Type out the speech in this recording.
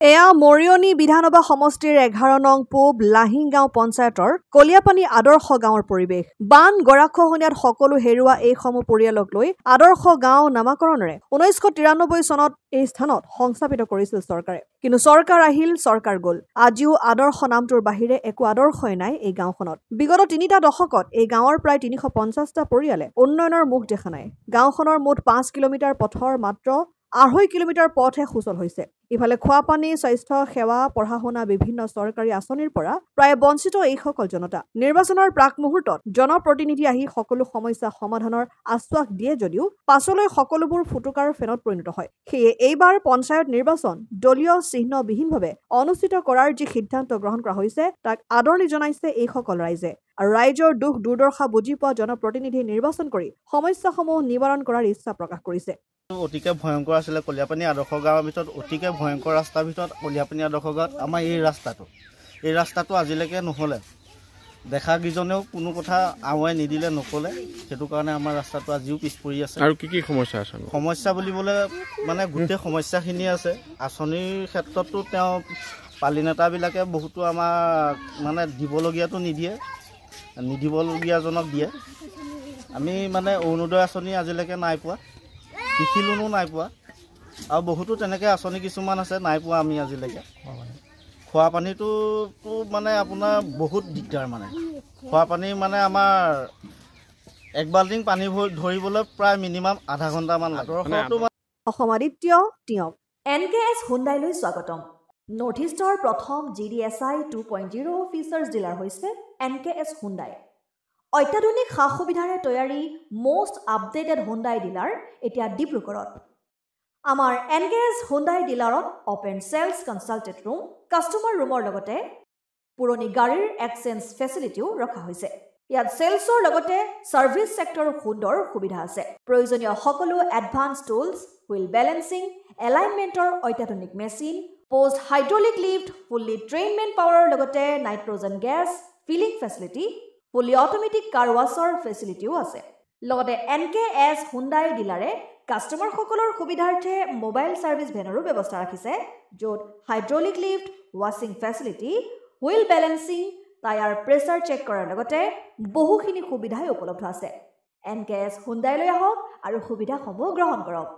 এয়া মৰিয়নি বিধানসভা সমষ্টিৰ 11 নং পূব লাহিংগাঁও পঞ্চায়তৰ কলিয়াপানী আদৰ্শ গাঁৱৰ পৰিৱেশ। বান গৰাখহনীয়াত সকলো হেৰুৱা এইসমূহ পৰিয়ালক লৈ আদৰ্শ গাঁও নামাকৰণেৰে 1993 চনত এই স্থানত সংস্থাপিত কৰিছিল চৰকাৰে। কিন্তু চৰকাৰ আহিল, চৰকাৰ গ'ল। আজিও আদৰ্শ নামটোৰ বাহিৰে একো আদৰ্শই নাই এই গাঁওখনত। বিগত 3টা দশকত এই গাঁৱৰ প্ৰায় 350টা পৰিয়ালে উন্নয়নৰ মুখ দেখা নাই। গাঁওখনৰ মুঠ 5 কিলোমিটাৰ পথৰ মাত্ৰ 2.5 কিলোমিটাৰ পথহে সুচল হৈছে। ইফালে খোৱাপানী, স্বাস্থ্য সেৱা, পঢ়া-শুনা বিভিন্ন চৰকাৰী আঁচনিৰ পৰা প্ৰায় বঞ্চিত এইসকল জনতা। নিৰ্বাচনৰ প্ৰাক মুহূৰ্তত জনপ্ৰতিনিধি আহি সকলো সমস্যা সমাধানৰ আশ্বাস দিয়ে যদিও পাছলৈ সকলোবোৰ ফুটুকাৰ ফেনত পৰিণত হয়। সেয়ে এইবাৰ পঞ্চায়ত নিৰ্বাচন দলীয় চিহ্নবিহীনভাৱে অনুষ্ঠিত কৰাৰ যি সিদ্ধান্ত গ্ৰহণ কৰা হৈছে তাক আদৰণি জনাইছে এইসকল ৰাইজে। আৰু ৰাইজৰ দুখ দুৰ্দশা বুজি পোৱা জনপ্ৰতিনিধি নিৰ্বাচন কৰি সমস্যাসমূহ নিবাৰণ কৰাৰ ইচ্ছা প্ৰকাশ কৰিছে। অতিকে ভয়ংকৰ আছিলে কলিয়াপানী আদৰ্শ গাঁৱৰ ভিতৰত অতিকে ভয়ংকৰ ৰাস্তাৰ ভিতৰত কলিয়াপানী আদৰ্শ গাঁৱত আমাৰ এই ৰাস্তাটো আজিলৈকে নহ'লে দেখা কিজনেও কোনো কথা আগুৱাই নিদিলে নক'লে, সেইটো কাৰণে আমাৰ ৰাস্তাটো আজিও পিছ পৰি আছে। আৰু কি সমস্যা আছে? সমস্যা বুলিবলৈ মানে গোটেই সমস্যাখিনি আছে। আঁচনিৰ ক্ষেত্ৰতো তেওঁ পালি নেতাবিলাকে বহুতো আমাক মানে দিবলগীয়াটো নিদিয়ে, নিদিবলগীয়াজনক দিয়ে। আমি মানে অৰুণোদয় আঁচনি আজিলৈকে নাই পোৱা, কৃষি লোনো নাই পোৱা, আৰু বহুতো তেনেকৈ আঁচনি কিছুমান আছে নাই পোৱা আমি আজিলৈকে। খোৱা পানীটো মানে আপোনাৰ বহুত দিগদাৰ। মানে খোৱা পানী মানে আমাৰ এক বাল্টিং পানী ধৰিবলৈ প্ৰায় মিনিমাম আধা ঘণ্টামান লাগে। অসম আদিত্য টিয়ক NKS হুণ্ডাইলৈ স্বাগতম। নৰ্থ ইষ্টৰ প্ৰথম GDSI 2.0 ফিচাৰ্ছ ডিলাৰ হৈছে NKS হুণ্ডাই। অত্যাধুনিক সা সুবিধাৰে তৈয়াৰী মষ্ট আপডেটেড হুণ্ডাই ডিলাৰ এতিয়া ডিব্ৰুগড়ত। আমাৰ NKS হুণ্ডাই ডিলাৰত open sales consulted room, customer ৰুমৰ লগতে পুৰণি গাড়ীৰ এক্সচেঞ্জ ফেচিলিটিও ৰখা হৈছে। ইয়াত চেলছৰ লগতে ছাৰ্ভিচ ছেক্টৰৰ সুন্দৰ সুবিধা আছে। প্ৰয়োজনীয় সকলো এডভান্স টুলছ, হুইল বেলেন্সিং, এলাইনমেণ্টৰ অত্যাধুনিক machine, post hydraulic lift, fully trained man পাৱাৰৰ লগতে nitrogen gas filling facility, fully automatic car washer ফেচিলিটিও আছে। লগতে NKS হুণ্ডাই ডিলাৰে কাষ্টমাৰসকলৰ সুবিধাৰ্থে মোবাইল ছাৰ্ভিচ ভেনৰো ব্যৱস্থা ৰাখিছে, য'ত হাইড্ৰলিক লিফ্ট, ৱাছিং facility, wheel balancing, tyre pressure check কৰাৰ লগতে বহুখিনি সুবিধাই উপলব্ধ আছে। NKS হুণ্ডাইলৈ আহক আৰু সুবিধাসমূহ গ্ৰহণ কৰক।